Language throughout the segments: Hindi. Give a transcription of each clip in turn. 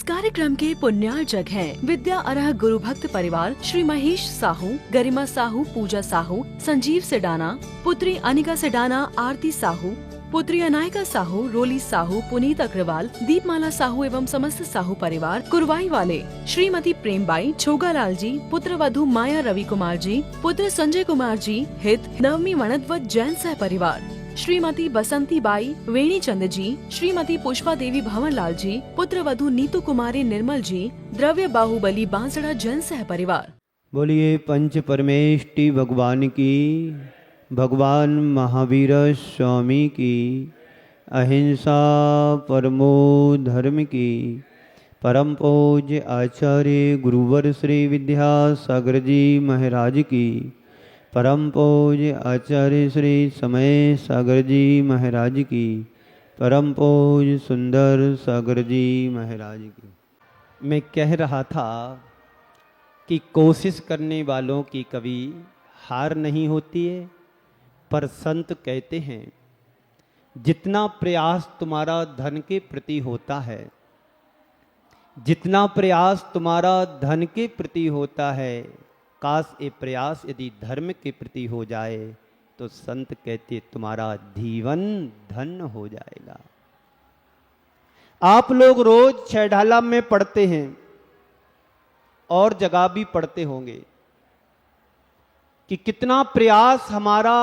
कार्यक्रम के पुण्यार्चक हैं विद्या अरह गुरु भक्त परिवार श्री महेश साहू, गरिमा साहू, पूजा साहू, संजीव सेडाना, पुत्री अनिका सेडाना, आरती साहू, पुत्री अनायका साहू, रोली साहू, पुनीत अग्रवाल, दीपमाला साहू एवं समस्त साहू परिवार, कुरवाई वाले श्रीमती प्रेमबाई, छोगालाल जी, पुत्र वधु माया रवि कुमार जी, पुत्र संजय कुमार जी, हित नवमी वणतवत जैन सह परिवार, श्रीमती बसंती बाई, वेणी चंद जी, श्रीमती पुष्पा देवी भंवरलाल जी, पुत्र वधु नीतू कुमारी निर्मल जी, द्रव्य बाहुबली बांसड़ा जैन सह परिवार। बोलिए पंच परमेष्टि भगवान की, भगवान महावीर स्वामी की, अहिंसा परमो धर्म की, परम पूज्य आचार्य गुरुवर श्री विद्यासागर जी महाराज की, परम पूज्य आचार्य श्री समय सागर जी महाराज की, परम पूज्य सुंदर सागर जी महाराज की। मैं कह रहा था कि कोशिश करने वालों की कभी हार नहीं होती है, पर संत कहते हैं जितना प्रयास तुम्हारा धन के प्रति होता है, जितना प्रयास तुम्हारा धन के प्रति होता है, काश ये प्रयास यदि धर्म के प्रति हो जाए तो संत कहते तुम्हारा जीवन धन हो जाएगा। आप लोग रोज छैढाला में पढ़ते हैं और जगह भी पढ़ते होंगे कि कितना प्रयास हमारा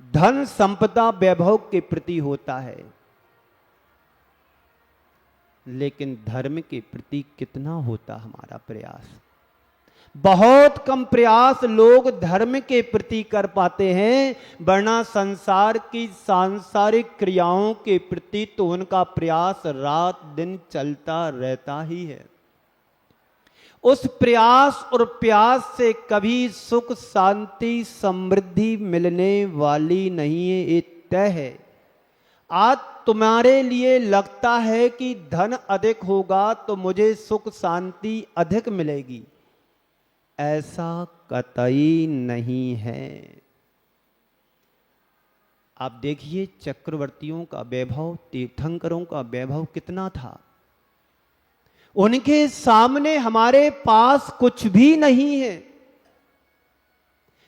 धन संपदा वैभव के प्रति होता है, लेकिन धर्म के प्रति कितना होता हमारा प्रयास। बहुत कम प्रयास लोग धर्म के प्रति कर पाते हैं, वरना संसार की सांसारिक क्रियाओं के प्रति तो उनका प्रयास रात दिन चलता रहता ही है। उस प्रयास और प्यास से कभी सुख शांति समृद्धि मिलने वाली नहीं है, ये तय है। आज तुम्हारे लिए लगता है कि धन अधिक होगा तो मुझे सुख शांति अधिक मिलेगी, ऐसा कतई नहीं है। आप देखिए चक्रवर्तियों का वैभव, तीर्थंकरों का वैभव कितना था, उनके सामने हमारे पास कुछ भी नहीं है।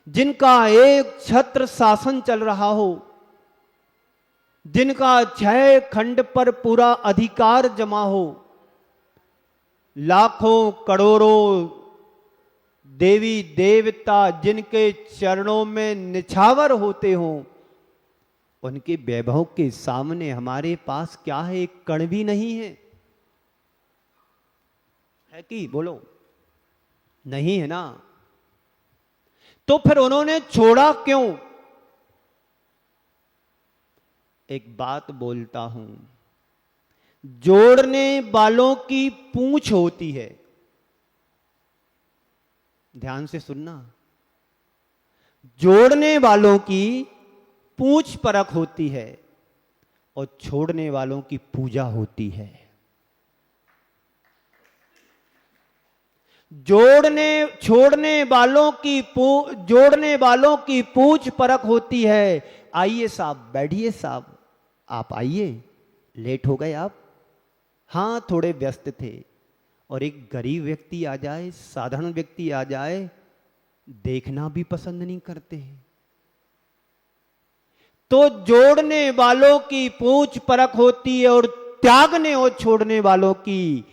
जिनका एक छत्र शासन चल रहा हो, जिनका 6 खंड पर पूरा अधिकार जमा हो, लाखों करोड़ों देवी देवता जिनके चरणों में निछावर होते हों, उनके वैभव के सामने हमारे पास क्या है? एक कण भी नहीं है। है कि बोलो? नहीं है ना। तो फिर उन्होंने छोड़ा क्यों? एक बात बोलता हूं, जोड़ने वालों की पूंछ होती है। ध्यान से सुनना, जोड़ने वालों की पूंछ परख होती है और छोड़ने वालों की पूजा होती है। छोड़ने वालों की पूंछ परख होती है। आइए साहब, बैठिए साहब, आप आइए, लेट हो गए आप? हां, थोड़े व्यस्त थे। और एक गरीब व्यक्ति आ जाए, साधारण व्यक्ति आ जाए, देखना भी पसंद नहीं करते हैं। तो जोड़ने वालों की पूंछ परख होती है और त्यागने और छोड़ने वालों की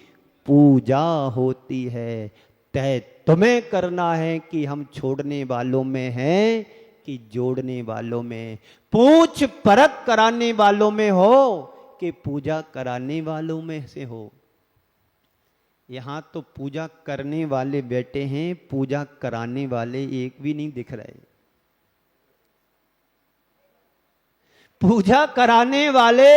पूजा होती है। तय तुम्हें करना है कि हम छोड़ने वालों में हैं कि जोड़ने वालों में, पूंछ परख कराने वालों में हो कि पूजा कराने वालों में से हो। यहां तो पूजा करने वाले बैठे हैं, पूजा कराने वाले एक भी नहीं दिख रहे। पूजा कराने वाले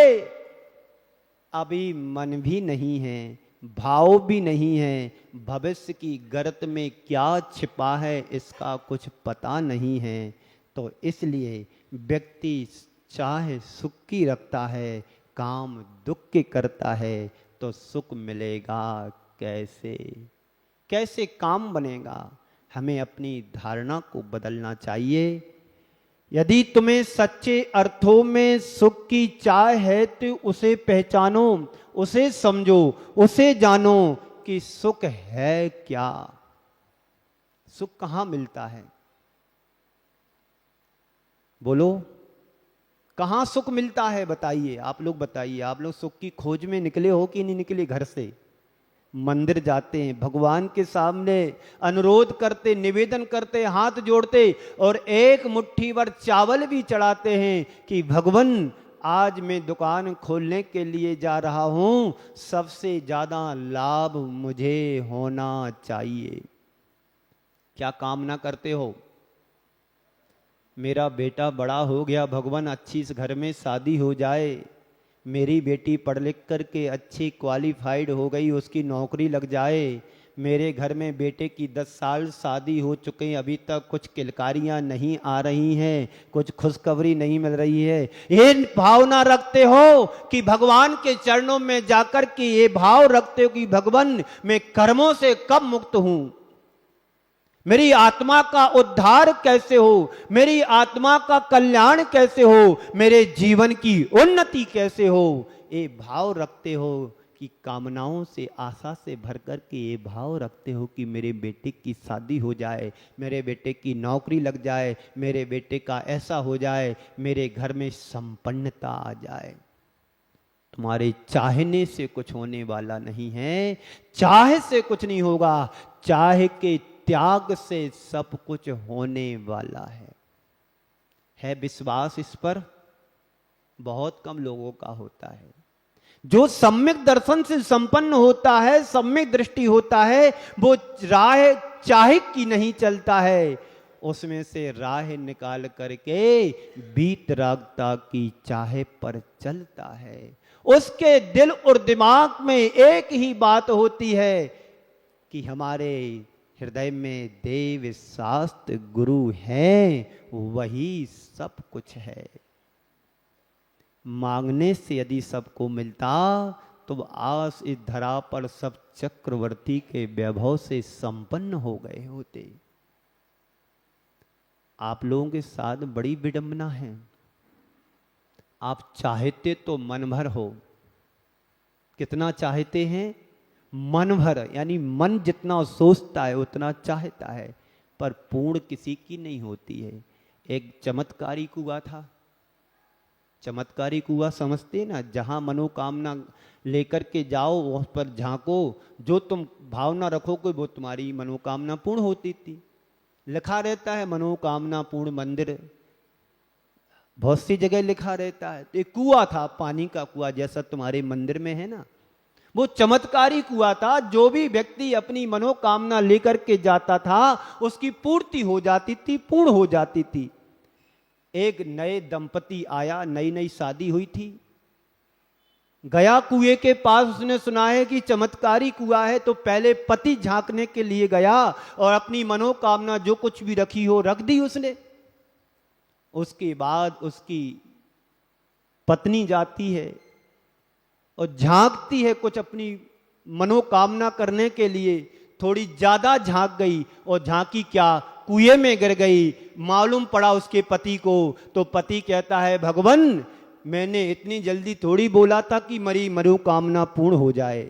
अभी मन भी नहीं है, भाव भी नहीं है, भविष्य की गर्त में क्या छिपा है इसका कुछ पता नहीं है। तो इसलिए व्यक्ति चाहे सुख की रखता है, काम दुख की करता है, तो सुख मिलेगा कैसे? कैसे काम बनेगा? हमें अपनी धारणा को बदलना चाहिए। यदि तुम्हें सच्चे अर्थों में सुख की चाह है तो उसे पहचानो, उसे समझो, उसे जानो कि सुख है क्या, सुख कहां मिलता है। बोलो कहां सुख मिलता है, बताइए, आप लोग बताइए। आप लोग सुख की खोज में निकले हो कि नहीं निकले? घर से मंदिर जाते हैं, भगवान के सामने अनुरोध करते, निवेदन करते, हाथ जोड़ते और एक मुट्ठी भर चावल भी चढ़ाते हैं कि भगवान आज मैं दुकान खोलने के लिए जा रहा हूं, सबसे ज्यादा लाभ मुझे होना चाहिए। क्या कामना करते हो? मेरा बेटा बड़ा हो गया, भगवान अच्छी इस घर में शादी हो जाए, मेरी बेटी पढ़ लिख करके अच्छी क्वालिफाइड हो गई, उसकी नौकरी लग जाए, मेरे घर में बेटे की 10 साल शादी हो चुके हैं, अभी तक कुछ किलकारियां नहीं आ रही हैं, कुछ खुशखबरी नहीं मिल रही है। ये भावना रखते हो कि भगवान के चरणों में जाकर के ये भाव रखते हो कि भगवान मैं कर्मों से कब मुक्त हूं, मेरी आत्मा का उद्धार कैसे हो, मेरी आत्मा का कल्याण कैसे हो, मेरे जीवन की उन्नति कैसे हो। ये भाव रखते हो कि कामनाओं से, आशा से भर कर के ये भाव रखते हो कि मेरे बेटे की शादी हो जाए, मेरे बेटे की नौकरी लग जाए, मेरे बेटे का ऐसा हो जाए, मेरे घर में संपन्नता आ जाए। तुम्हारे चाहने से कुछ होने वाला नहीं है, चाह से कुछ नहीं होगा, चाह के त्याग से सब कुछ होने वाला है विश्वास इस पर? बहुत कम लोगों का होता है। जो सम्यक दर्शन से संपन्न होता है, सम्यक दृष्टि होता है, वो राह चाहे की नहीं चलता है, उसमें से राह निकाल करके वीतरागता की चाहे पर चलता है। उसके दिल और दिमाग में एक ही बात होती है कि हमारे हृदय में देव शास्त्र गुरु हैं, वही सब कुछ है। मांगने से यदि सबको मिलता तो आज इस धरा पर सब चक्रवर्ती के वैभव से संपन्न हो गए होते। आप लोगों के साथ बड़ी विडंबना है। आप चाहते तो मन भर हो, कितना चाहते हैं? मन भर, यानी मन जितना सोचता है उतना चाहता है, पर पूर्ण किसी की नहीं होती है। एक चमत्कारी कुआं था, चमत्कारी कुआं समझते ना, जहां मनोकामना लेकर के जाओ उस पर झांको, जो तुम भावना रखोगे वो तुम्हारी मनोकामना पूर्ण होती थी। लिखा रहता है मनोकामना पूर्ण मंदिर, बहुत सी जगह लिखा रहता है। तो एक कुआं था, पानी का कुआं जैसा तुम्हारे मंदिर में है ना, वो चमत्कारी कुआं था। जो भी व्यक्ति अपनी मनोकामना लेकर के जाता था उसकी पूर्ति हो जाती थी, पूर्ण हो जाती थी। एक नए दंपति आया, नई नई शादी हुई थी, गया कुएं के पास, उसने सुना है कि चमत्कारी कुआं है, तो पहले पति झांकने के लिए गया और अपनी मनोकामना जो कुछ भी रखी हो रख दी उसने। उसके बाद उसकी पत्नी जाती है और झांकती है कुछ अपनी मनोकामना करने के लिए, थोड़ी ज्यादा झांक गई और झांकी क्या, कुएं में गिर गई। मालूम पड़ा उसके पति को, तो पति कहता है भगवान मैंने इतनी जल्दी थोड़ी बोला था कि मेरी मनोकामना पूर्ण हो जाए।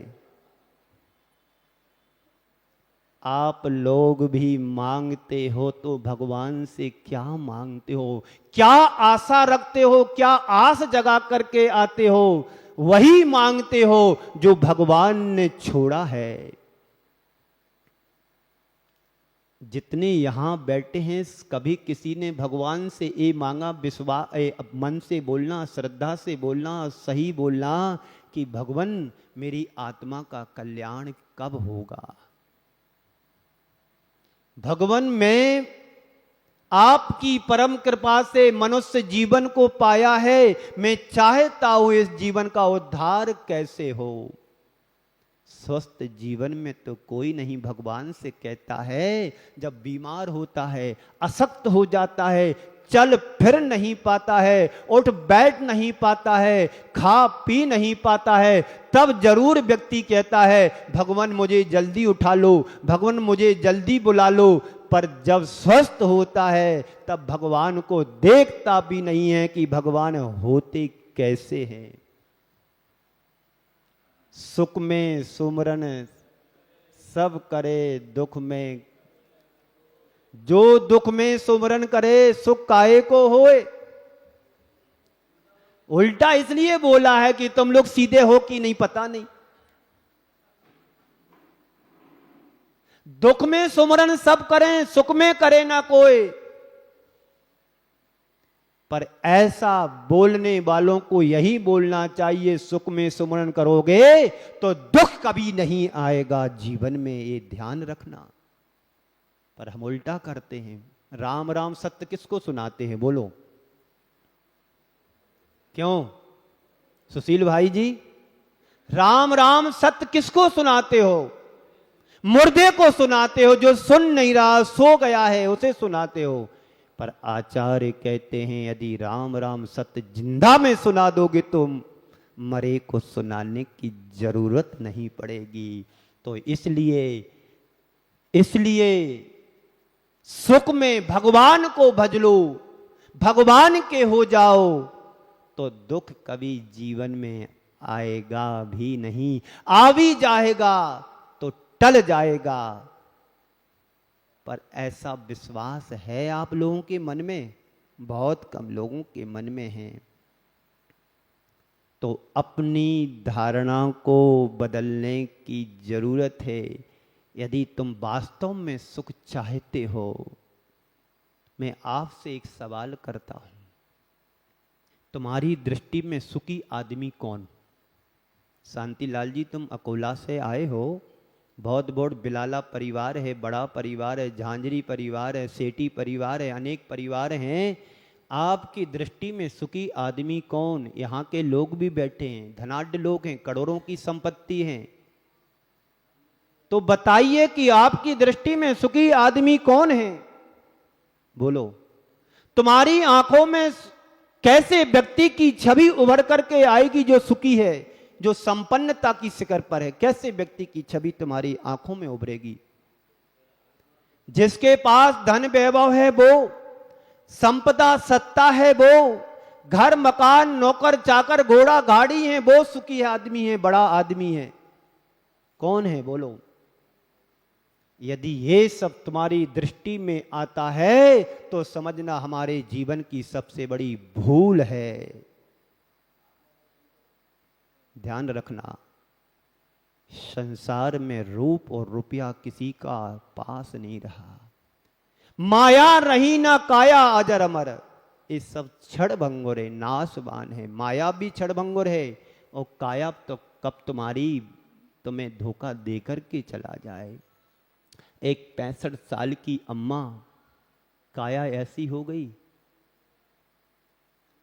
आप लोग भी मांगते हो तो भगवान से क्या मांगते हो, क्या आशा रखते हो, क्या आस जगा करके आते हो, वही मांगते हो जो भगवान ने छोड़ा है। जितने यहां बैठे हैं कभी किसी ने भगवान से ये मांगा, विश्वास मन से बोलना, श्रद्धा से बोलना, सही बोलना कि भगवान मेरी आत्मा का कल्याण कब होगा, भगवान मैं आपकी परम कृपा से मनुष्य जीवन को पाया है, मैं चाहता हूं इस जीवन का उद्धार कैसे हो। स्वस्थ जीवन में तो कोई नहीं भगवान से कहता है, जब बीमार होता है, अशक्त हो जाता है, चल फिर नहीं पाता है, उठ बैठ नहीं पाता है, खा पी नहीं पाता है, तब जरूर व्यक्ति कहता है भगवान मुझे जल्दी उठा लो, भगवान मुझे जल्दी बुला लो। पर जब स्वस्थ होता है तब भगवान को देखता भी नहीं है कि भगवान होते कैसे हैं। सुख में सुमरन सब करे दुख में, जो दुख में सुमरन करे सुख काहे को होए। उल्टा इसलिए बोला है कि तुम लोग सीधे हो कि नहीं पता नहीं। दुख में सुमरन सब करें, सुख में करे ना कोई। पर ऐसा बोलने वालों को यही बोलना चाहिए, सुख में सुमरन करोगे तो दुख कभी नहीं आएगा जीवन में, ये ध्यान रखना। पर हम उल्टा करते हैं। राम राम सत्य किसको सुनाते हैं बोलो? क्यों सुशील भाई जी, राम राम सत्य किसको सुनाते हो? मुर्दे को सुनाते हो, जो सुन नहीं रहा सो गया है उसे सुनाते हो। पर आचार्य कहते हैं यदि राम राम सत्य जिंदा में सुना दोगे तो मरे को सुनाने की जरूरत नहीं पड़ेगी। तो इसलिए सुख में भगवान को भज लो, भगवान के हो जाओ, तो दुख कभी जीवन में आएगा भी नहीं। आ भी जाएगा तो टल जाएगा। पर ऐसा विश्वास है आप लोगों के मन में? बहुत कम लोगों के मन में है। तो अपनी धारणा को बदलने की जरूरत है। यदि तुम वास्तव में सुख चाहते हो, मैं आपसे एक सवाल करता हूं, तुम्हारी दृष्टि में सुखी आदमी कौन? शांतिलाल जी, तुम अकोला से आए हो, बहुत बड़ बिलाला परिवार है, बड़ा परिवार है, झांझरी परिवार है, सेठी परिवार है, अनेक परिवार हैं। आपकी दृष्टि में सुखी आदमी कौन? यहाँ के लोग भी बैठे हैं, धनाढ्य लोग हैं, करोड़ों की संपत्ति है। तो बताइए कि आपकी दृष्टि में सुखी आदमी कौन है? बोलो। तुम्हारी आंखों में कैसे व्यक्ति की छवि उभर करके आएगी जो सुखी है, जो संपन्नता की शिखर पर है? कैसे व्यक्ति की छवि तुम्हारी आंखों में उभरेगी? जिसके पास धन वैभव है वो, संपदा सत्ता है वो, घर मकान नौकर चाकर घोड़ा गाड़ी है, वो सुखी आदमी है, बड़ा आदमी है। कौन है बोलो? यदि ये सब तुम्हारी दृष्टि में आता है तो समझना हमारे जीवन की सबसे बड़ी भूल है। ध्यान रखना, संसार में रूप और रुपया किसी का पास नहीं रहा। माया रही ना काया अजर अमर, ये सब क्षण भंगुर है, नाशवान है। माया भी क्षण भंगुर है और काया तो कब तुम्हें धोखा देकर के चला जाए। एक 65 साल की अम्मा, काया ऐसी हो गई,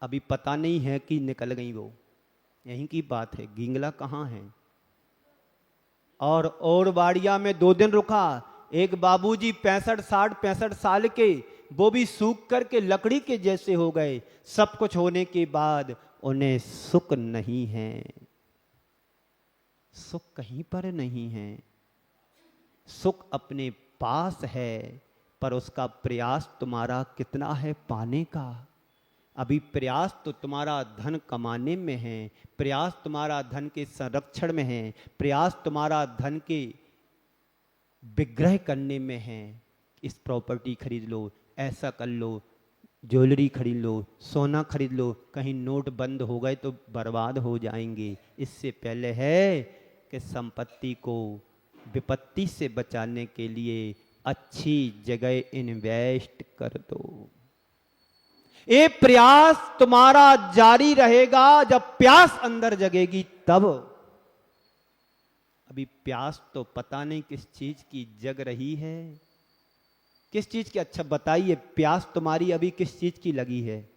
अभी पता नहीं है कि निकल गई वो। यहीं की बात है, गिंगला कहाँ है? और बाड़िया में 2 दिन रुका। एक बाबूजी 65 साल के, वो भी सूख करके लकड़ी के जैसे हो गए। सब कुछ होने के बाद उन्हें सुख नहीं है, सुख कहीं पर नहीं है। सुख अपने पास है, पर उसका प्रयास तुम्हारा कितना है पाने का? अभी प्रयास तो तुम्हारा धन कमाने में है, प्रयास तुम्हारा धन के संरक्षण में है, प्रयास तुम्हारा धन के विग्रह करने में है। इस प्रॉपर्टी खरीद लो, ऐसा कर लो, ज्वेलरी खरीद लो, सोना खरीद लो, कहीं नोट बंद हो गए तो बर्बाद हो जाएंगे। इससे पहले है कि संपत्ति को विपत्ति से बचाने के लिए अच्छी जगह इन्वेस्ट कर दो। ये प्रयास तुम्हारा जारी रहेगा जब प्यास अंदर जगेगी तब। अभी प्यास तो पता नहीं किस चीज की जग रही है, किस चीज की। अच्छा बताइए, प्यास तुम्हारी अभी किस चीज की लगी है?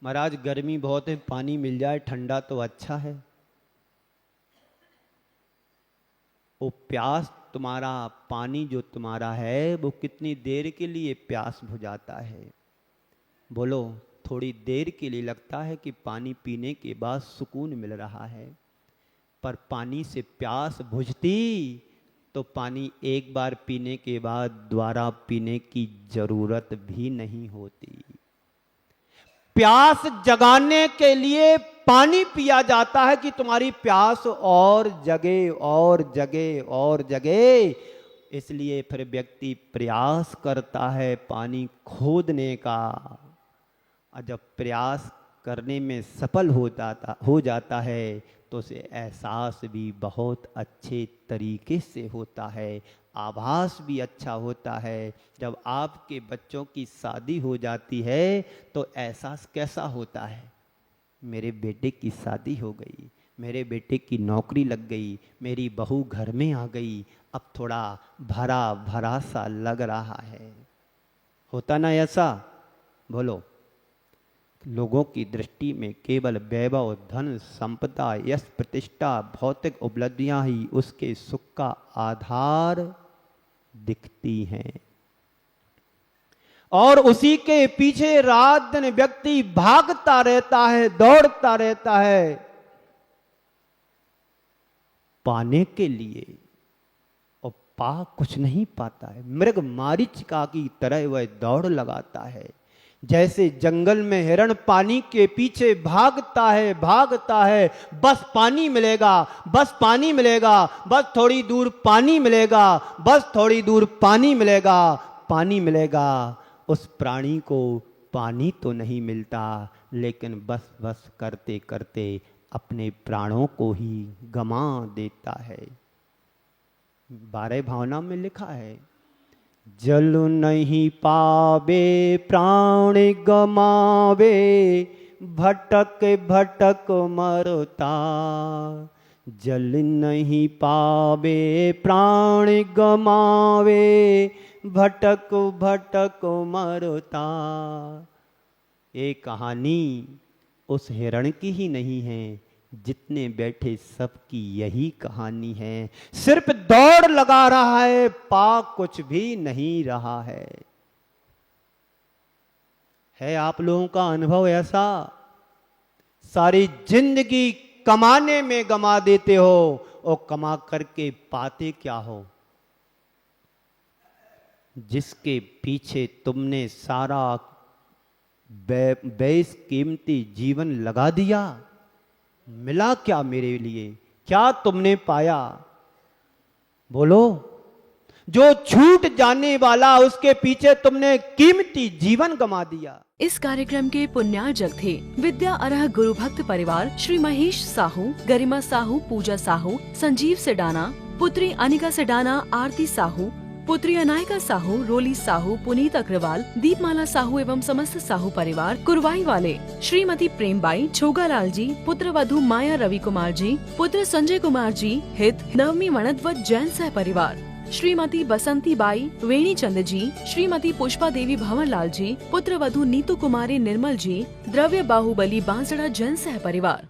महाराज गर्मी बहुत है, पानी मिल जाए ठंडा तो अच्छा है। वो प्यास तुम्हारा, पानी जो तुम्हारा है वो कितनी देर के लिए प्यास बुझाता है? बोलो। थोड़ी देर के लिए लगता है कि पानी पीने के बाद सुकून मिल रहा है, पर पानी से प्यास बुझती तो पानी एक बार पीने के बाद दोबारा पीने की जरूरत भी नहीं होती। प्यास जगाने के लिए पानी पिया जाता है कि तुम्हारी प्यास और जगे और जगे और जगे। इसलिए फिर व्यक्ति प्रयास करता है पानी खोदने का, और जब प्रयास करने में सफल हो जाता है तो उसे एहसास भी बहुत अच्छे तरीके से होता है, आभास भी अच्छा होता है। जब आपके बच्चों की शादी हो जाती है तो एहसास कैसा होता है? मेरे बेटे की शादी हो गई, मेरे बेटे की नौकरी लग गई, मेरी बहू घर में आ गई, अब थोड़ा भरा भरा सा लग रहा है। होता ना ऐसा? बोलो। लोगों की दृष्टि में केवल वैभव, धन, संपदा, यश, प्रतिष्ठा, भौतिक उपलब्धियां ही उसके सुख का आधार दिखती हैं, और उसी के पीछे रात दिन व्यक्ति भागता रहता है, दौड़ता रहता है पाने के लिए, और पा कुछ नहीं पाता है। मृग मारीचिका की तरह वह दौड़ लगाता है। जैसे जंगल में हिरण पानी के पीछे भागता है, बस पानी मिलेगा, बस पानी मिलेगा, बस थोड़ी दूर पानी मिलेगा, बस थोड़ी दूर पानी मिलेगा, पानी मिलेगा। उस प्राणी को पानी तो नहीं मिलता, लेकिन बस बस करते करते अपने प्राणों को ही गंवा देता है। 12 भावना में लिखा है, जल नहीं पावे प्राण गमावे, भटक भटक मरता। जल नहीं पावे प्राण गमावे, भटक भटक मरता। ये कहानी उस हिरण की ही नहीं है, जितने बैठे सबकी यही कहानी है। सिर्फ दौड़ लगा रहा है, पा कुछ भी नहीं रहा है आप लोगों का अनुभव ऐसा? सारी जिंदगी कमाने में गमा देते हो, और कमा करके पाते क्या हो? जिसके पीछे तुमने सारा बेस कीमती जीवन लगा दिया, मिला क्या मेरे लिए? क्या तुमने पाया? बोलो। जो छूट जाने वाला, उसके पीछे तुमने कीमती जीवन गंवा दिया। इस कार्यक्रम के पुण्यार्जक थे विद्या अर्ह गुरु भक्त परिवार श्री महेश साहू, गरिमा साहू, पूजा साहू, संजीव सेडाना, पुत्री अनिका सेडाना, आरती साहू, पुत्री अनायका साहू, रोली साहू, पुनीत अग्रवाल, दीपमाला साहू एवं समस्त साहू परिवार, कुरवाई वाले श्रीमती प्रेमबाई, छोगालाल जी, पुत्र वधु माया रवि कुमार जी, पुत्र संजय कुमार जी, हित नवमी मणदवत जैन सह परिवार, श्रीमती बसंती बाई, वेणी चंद जी, श्रीमती पुष्पा देवी भंवरलाल जी, पुत्र वधु नीतू कुमारी निर्मल जी, द्रव्य बाहुबली बांसड़ा जैन सह परिवार।